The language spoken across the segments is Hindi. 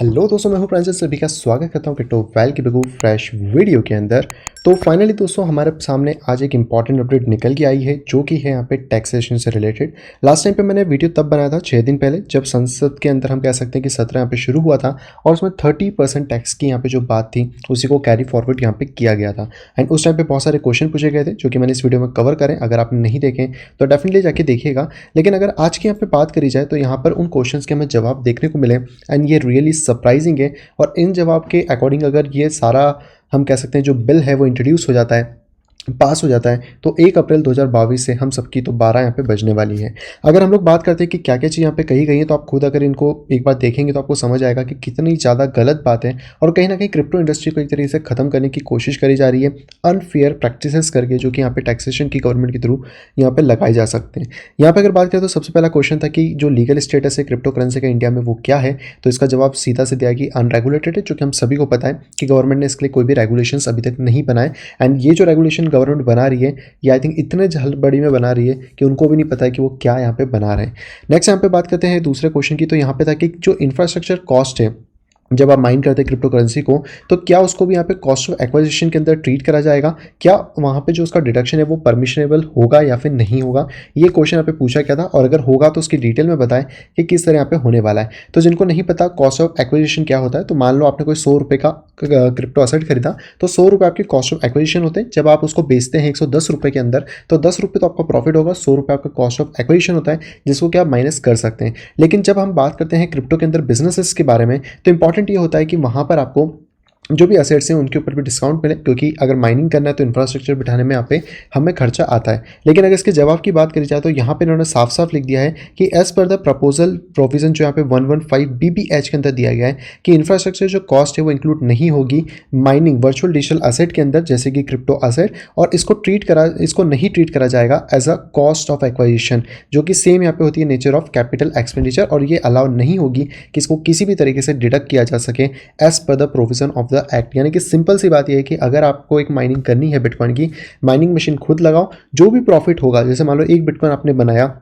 हेलो दोस्तों, मैं हूं प्रांजल। सभी का स्वागत करता हूं क्रिप्टो वेल की बिगू फ्रेश वीडियो के अंदर। तो फाइनली दोस्तों, हमारे सामने आज एक इंपॉर्टेंट अपडेट निकल के आई है जो कि है यहाँ पे टैक्सेशन से रिलेटेड। लास्ट टाइम पे मैंने वीडियो तब बनाया था 6 दिन पहले, जब संसद के अंदर हम कह सकते हैं कि सत्र यहाँ पे शुरू हुआ था और उसमें 30% टैक्स की यहाँ पे जो बात थी उसी को कैरी फॉरवर्ड यहाँ पे किया गया था। एंड उस टाइम पे बहुत सारे क्वेश्चन पूछे गए थे जो कि मैंने इस वीडियो में कवर करें। अगर आपने नहीं देखें तो डेफिनेटली जाके देखिएगा। लेकिन अगर आज की यहाँ पे बात करी जाए तो यहाँ पर उन क्वेश्चंस के हमें जवाब देखने को मिले एंड ये रियली सरप्राइजिंग है। और इन जवाब के अकॉर्डिंग अगर ये सारा हम कह सकते हैं जो बिल है वो इंट्रोड्यूस हो जाता है, पास हो जाता है, तो 1 अप्रैल 2022 से हम सबकी तो 12 यहाँ पे बजने वाली है। अगर हम लोग बात करते हैं कि क्या क्या चीज़ यहाँ पे कही गई है तो आप खुद अगर इनको एक बार देखेंगे तो आपको समझ आएगा कि कितनी ज़्यादा गलत बात है और कहीं ना कहीं क्रिप्टो इंडस्ट्री को एक तरीके से ख़त्म करने की कोशिश करी जा रही है अनफेयर प्रैक्टिसेस करके, जो कि यहाँ पे टैक्सेशन की गवर्नमेंट के थ्रू यहाँ पे लगाए जा सकते हैं। यहाँ पे अगर बात करें तो सबसे पहला क्वेश्चन था कि जो लीगल स्टेटस है क्रिप्टो करेंसी का इंडिया में वो क्या है। तो इसका जवाब सीधा से दिया कि अनरेगुलेटेड है, जो कि हम सभी को पता है कि गवर्नमेंट ने इसके लिए कोई भी रेगुलेशंस अभी तक नहीं बनाए। एंड ये जो रेगुलेशन गवर्नमेंट बना रही है ये आई थिंक इतने जल्दबाजी में बना रही है कि उनको भी नहीं पता है कि वो क्या यहाँ पे बना रहे हैं। नेक्स्ट यहाँ पे बात करते हैं दूसरे क्वेश्चन की। तो यहाँ पे था कि जो इंफ्रास्ट्रक्चर कॉस्ट है जब आप माइन करते हैं क्रिप्टो करेंसी को, तो क्या उसको भी यहाँ पे कॉस्ट ऑफ एक्विजिशन के अंदर ट्रीट करा जाएगा? क्या वहाँ पे जो उसका डिडक्शन है वो परमिशनेबल होगा या फिर नहीं होगा? ये क्वेश्चन यहाँ पे पूछा गया था और अगर होगा तो उसकी डिटेल में बताएं कि किस तरह यहाँ पे होने वाला है। तो जिनको नहीं पता कॉस्ट ऑफ एक्विजिशन क्या होता है, तो मान लो आपने कोई 100 रुपये का क्रिप्टो असेट खरीदा तो 100 रुपये आपकी कॉस्ट ऑफ एक्विजिशन होते हैं। जब आप उसको बेचते हैं 110 रुपये के अंदर तो 10 रुपये तो आपका प्रॉफिट होगा, 100 रुपये आपका कॉस्ट ऑफ एक्विजिशन होता है जिसको क्या माइनस कर सकते हैं। लेकिन जब हम बात करते हैं क्रिप्टो के अंदर बिजनेसेस के बारे में तो इंपॉर्टेंट ये होता है कि वहाँ पर आपको जो भी असेट्स हैं उनके ऊपर भी डिस्काउंट मिले, क्योंकि अगर माइनिंग करना है तो इंफ्रास्ट्रक्चर बिठाने में यहाँ पे हमें खर्चा आता है। लेकिन अगर इसके जवाब की बात करी जाए तो यहाँ पे इन्होंने साफ साफ लिख दिया है कि as per the proposal provision जो यहाँ पे 115 BBH के अंदर दिया गया है कि इंफ्रास्ट्रक्चर जो कॉस्ट है वो इंक्लूड नहीं होगी माइनिंग वर्चुअल डिजिटल असेट के अंदर, जैसे कि क्रिप्टो असेट, और इसको नहीं ट्रीट करा जाएगा as a cost of acquisition, जो कि सेम यहाँ पे होती है नेचर ऑफ कैपिटल एक्सपेंडिचर, और ये अलाउ नहीं होगी कि इसको किसी भी तरीके से डिडक्ट किया जा सके as per the provision of the act. यानी कि सिंपल सी बात यह है कि अगर आपको एक माइनिंग करनी है बिटकॉइन की, माइनिंग मशीन खुद लगाओ, जो भी प्रॉफिट होगा, जैसे मान लो 1 बिटकॉइन आपने बनाया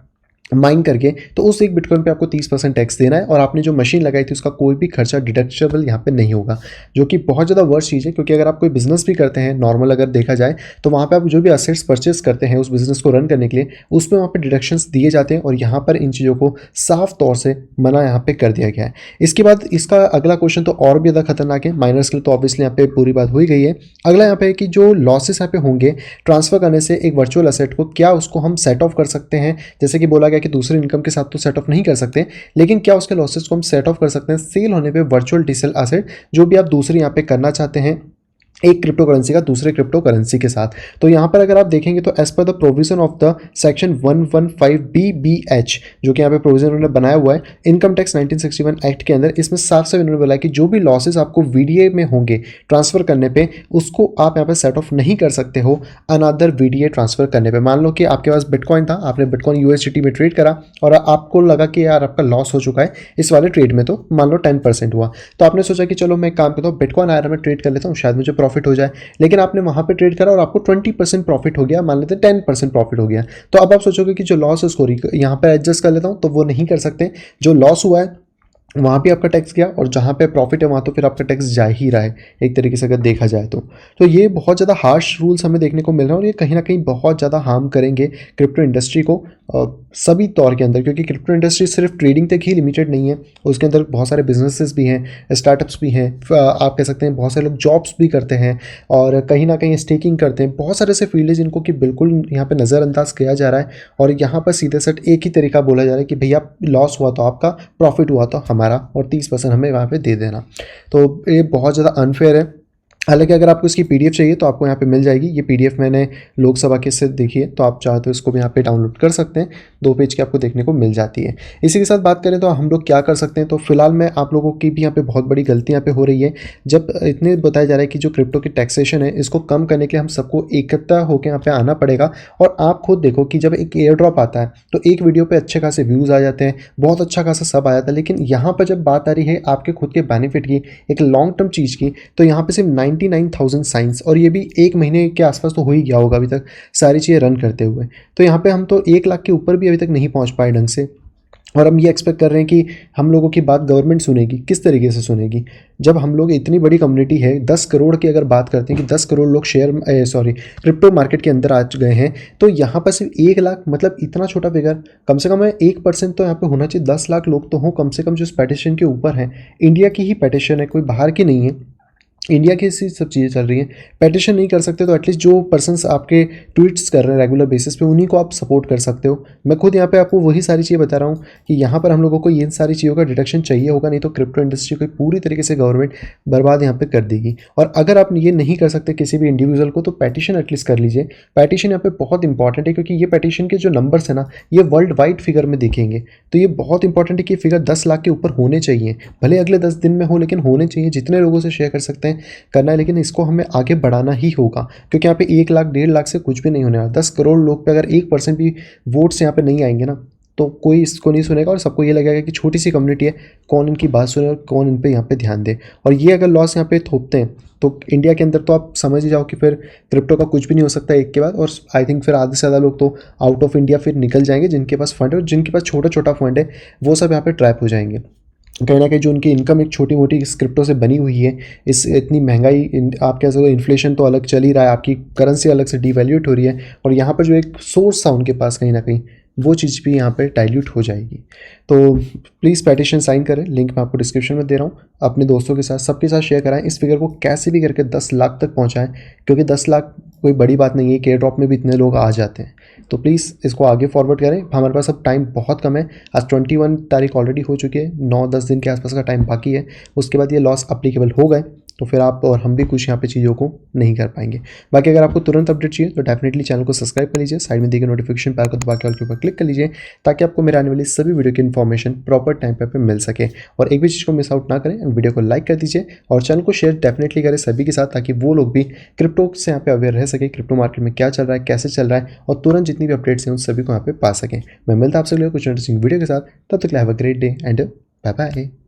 माइन करके, तो उस 1 बिटकॉइन पे आपको 30% टैक्स देना है और आपने जो मशीन लगाई थी उसका कोई भी खर्चा डिडक्टेबल यहाँ पे नहीं होगा, जो कि बहुत ज़्यादा वर्स्ट चीज़ है। क्योंकि अगर आप कोई बिजनेस भी करते हैं नॉर्मल अगर देखा जाए तो वहाँ पे आप जो भी असेट्स परचेस करते हैं उस बिजनेस को रन करने के लिए उसमें वहाँ पे डिडक्शंस दिए जाते हैं और यहाँ पर इन चीज़ों को साफ तौर से मना यहाँ पे कर दिया गया है। इसके बाद इसका अगला क्वेश्चन तो और भी ज़्यादा खतरनाक है। माइनर्स के लिए तो ऑब्वियसली यहाँ पे पूरी बात हो ही गई है। अगला यहाँ पे कि जो लॉसेस यहाँ पे होंगे ट्रांसफर करने से एक वर्चुअल असेट को, क्या उसको हम सेट ऑफ कर सकते हैं? जैसे कि बोला गया कि दूसरे इनकम के साथ तो सेट ऑफ नहीं कर सकते, लेकिन क्या उसके लॉसेस को हम सेट ऑफ कर सकते हैं सेल होने पे वर्चुअल डिजिटल असेट, जो भी आप दूसरी यहाँ पे करना चाहते हैं एक क्रिप्टो करेंसी का दूसरे क्रिप्टो करेंसी के साथ। तो यहाँ पर अगर आप देखेंगे तो as per the provision of the section 115 BBH, जो कि यहाँ पे प्रोविजन उन्होंने बनाया हुआ है इनकम टैक्स 1961 एक्ट के अंदर, इसमें साफ साफ इन्होंने बोला है कि जो भी लॉसेस आपको VDA में होंगे ट्रांसफर करने पे, उसको आप यहाँ पे सेट ऑफ नहीं कर सकते हो अनदर VDA ट्रांसफर करने पे। मान लो कि आपके पास बिटकॉइन था, आपने बिटकॉइन USDT में ट्रेड करा और आपको लगा कि यार आपका लॉस हो चुका है इस वाले ट्रेड में, तो मान लो 10% हुआ, तो आपने सोचा कि चलो मैं काम करता हूँ, बिटकॉइन आया मैं ट्रेड कर लेता हूँ, शायद मुझे प्रॉफिट हो जाए। लेकिन आपने वहां पे ट्रेड करा और आपको 20% प्रॉफिट हो गया, मान लेते हैं 10% प्रॉफिट हो गया, तो अब आप सोचोगे कि जो लॉस है उसको यहाँ पे एडजस्ट कर लेता हूं, तो वो नहीं कर सकते। जो लॉस हुआ है वहाँ भी आपका टैक्स गया और जहाँ पे प्रॉफिट है वहाँ तो फिर आपका टैक्स जा ही रहा है एक तरीके से अगर देखा जाए तो ये बहुत ज़्यादा हार्श रूल्स हमें देखने को मिल रहे हैं और ये कहीं ना कहीं बहुत ज़्यादा हार्म करेंगे क्रिप्टो इंडस्ट्री को सभी तौर के अंदर। क्योंकि क्रिप्टो इंडस्ट्री सिर्फ ट्रेडिंग तक ही लिमिटेड नहीं है, उसके अंदर बहुत सारे बिजनेसेस भी हैं, स्टार्टअप्स भी हैं, आप कह सकते हैं बहुत सारे लोग जॉब्स भी करते हैं और कहीं ना कहीं स्टेकिंग करते हैं। बहुत सारे ऐसे फील्ड है जिनको कि बिल्कुल यहाँ पे नज़रअंदाज किया जा रहा है और यहाँ पर सीधे सेट एक ही तरीका बोला जा रहा है कि भैया लॉस हुआ तो आपका, प्रॉफिट हुआ तो हमारा, और 30% हमें वहाँ पे दे देना। तो ये बहुत ज़्यादा अनफेयर है। हालांकि अगर आपको इसकी PDF चाहिए तो आपको यहाँ पे मिल जाएगी। ये PDF मैंने लोकसभा के से देखी है, तो आप चाहे तो इसको भी यहाँ पे डाउनलोड कर सकते हैं। 2 पेज की आपको देखने को मिल जाती है। इसी के साथ बात करें तो हम लोग क्या कर सकते हैं, तो फिलहाल में आप लोगों की भी यहाँ पे बहुत बड़ी गलती यहाँ पे हो रही है। जब इतने बताया जा रहा है कि जो क्रिप्टो की टैक्सेशन है इसको कम करने के लिए हम सबको एकत्र होकर यहाँ पे आना पड़ेगा। और आप खुद देखो कि जब एक एयर ड्रॉप आता है तो एक वीडियो पे अच्छे खासे व्यूज़ आ जाते हैं, बहुत अच्छा खासा सब आ जाता है, लेकिन यहाँ पर जब बात आ रही है आपके खुद के बेनिफिट की, एक लॉन्ग टर्म चीज़ की, तो यहाँ पे सिर्फ 99,000 साइंस, और ये भी 1 महीने के आसपास तो हो ही गया होगा अभी तक सारी चीज़ें रन करते हुए। तो यहाँ पे हम तो 1 लाख के ऊपर भी अभी तक नहीं पहुँच पाए ढंग से। और हम ये एक्सपेक्ट कर रहे हैं कि हम लोगों की बात गवर्नमेंट सुनेगी। किस तरीके से सुनेगी जब हम लोग इतनी बड़ी कम्युनिटी है, 10 करोड़ की अगर बात करते हैं कि 10 करोड़ लोग क्रिप्टो मार्केट के अंदर आ गए हैं, तो यहाँ पर सिर्फ 1 लाख, मतलब इतना छोटा फिगर, कम से कम है 1% तो यहाँ पे होना चाहिए। 10 लाख लोग तो हों कम से कम जो इस पेटिशन के ऊपर हैं। इंडिया की ही पेटिशन है, कोई बाहर की नहीं है, इंडिया की सी सब चीज़ें चल रही हैं। पेटिशन नहीं कर सकते तो एटलीस्ट जो पर्सन्स आपके ट्वीट्स कर रहे हैं रेगुलर बेसिस पे, उन्हीं को आप सपोर्ट कर सकते हो। मैं खुद यहाँ पे आपको वही सारी चीज़ें बता रहा हूँ कि यहाँ पर हम लोगों को इन सारी चीज़ों का डिटेक्शन चाहिए होगा, नहीं तो क्रिप्टो इंडस्ट्री को पूरी तरीके से गवर्नमेंट बर्बाद यहाँ पे कर देगी। और अगर आप ये नहीं कर सकते किसी भी इंडिविजुअल को, तो पेटिशन एटलीस्ट कर लीजिए। पेटिशन यहाँ पे बहुत इंपॉर्टेंट है, क्योंकि ये पेटिशन के जो नंबर्स है ना, ये वर्ल्ड वाइड फिगर में देखेंगे, तो ये बहुत इंपॉर्टेंट है कि फिगर 10 लाख के ऊपर होने चाहिए। भले अगले 10 दिन में हो, लेकिन होने चाहिए। जितने लोगों से शेयर कर सकते हैं करना है, लेकिन इसको हमें आगे बढ़ाना ही होगा, क्योंकि यहाँ पे 1 लाख 1.5 लाख से कुछ भी नहीं होने वाला। 10 करोड़ लोग पे अगर 1% भी वोट्स यहाँ पे नहीं आएंगे ना, तो कोई इसको नहीं सुनेगा और सबको ये लगेगा कि छोटी सी कम्युनिटी है, कौन इनकी बात सुने और कौन इन पे यहाँ पे ध्यान दे। और ये अगर लॉस यहाँ पे थोपते हैं तो इंडिया के अंदर तो आप समझ ही जाओ कि फिर क्रिप्टो का कुछ भी नहीं हो सकता एक के बाद। और आई थिंक फिर आधे से ज़्यादा लोग तो आउट ऑफ इंडिया फिर निकल जाएंगे, जिनके पास फंड है, और जिनके पास छोटा छोटा फंड है वो सब यहाँ पे ट्रैप हो जाएंगे। कहीं ना कहीं जो उनकी इनकम एक छोटी मोटी इस क्रिप्टो से बनी हुई है, इस इतनी महंगाई आप कह सकते हो, इन्फ्लेशन तो अलग चल ही रहा है, आपकी करेंसी अलग से डिवैल्यूट हो रही है, और यहाँ पर जो एक सोर्स था उनके पास कहीं ना कहीं, वो चीज़ भी यहाँ पे डाइल्यूट हो जाएगी। तो प्लीज़ पेटिशन साइन करें, लिंक मैं आपको डिस्क्रिप्शन में दे रहा हूँ। अपने दोस्तों के साथ, सबके साथ शेयर कराएं, इस फिगर को कैसे भी करके 10 लाख तक पहुँचाएं, क्योंकि 10 लाख कोई बड़ी बात नहीं है, केयर ड्रॉप में भी इतने लोग आ जाते हैं। तो प्लीज़ इसको आगे फॉरवर्ड करें। हमारे पास अब टाइम बहुत कम है, आज 21 तारीख ऑलरेडी हो चुकी है, 9-10 दिन के आसपास का टाइम बाकी है। उसके बाद ये लॉस अप्लीकेबल हो गए तो फिर आप और हम भी कुछ यहाँ पे चीज़ों को नहीं कर पाएंगे। बाकी अगर आपको तुरंत अपडेट चाहिए तो डेफिनेटली चैनल को सब्सक्राइब कर लीजिए, साइड में दिए गए नोटिफिकेशन बेल को दबा के ऑल के ऊपर क्लिक कर लीजिए, ताकि आपको मेरे आने वाली सभी वीडियो की इन्फॉर्मेशन प्रॉपर टाइम पे मिल सके। और एक भी चीज़ को मिस आउट ना करें, वीडियो को लाइक कर दीजिए और चैनल को शेयर डेफिनेटली करें सभी के साथ, ताकि वो लोग भी क्रिप्टो से यहाँ पे अवेयर रह सके, क्रिप्टो मार्केट में क्या चल रहा है, कैसे चल रहा है, और तुरंत जितनी भी अपडेट्स हैं उन सभी को यहाँ पे पा सकें। मैं मिलता आपसे कुछ इंटरेस्टिंग वीडियो के साथ, तब तक have a great day and bye bye.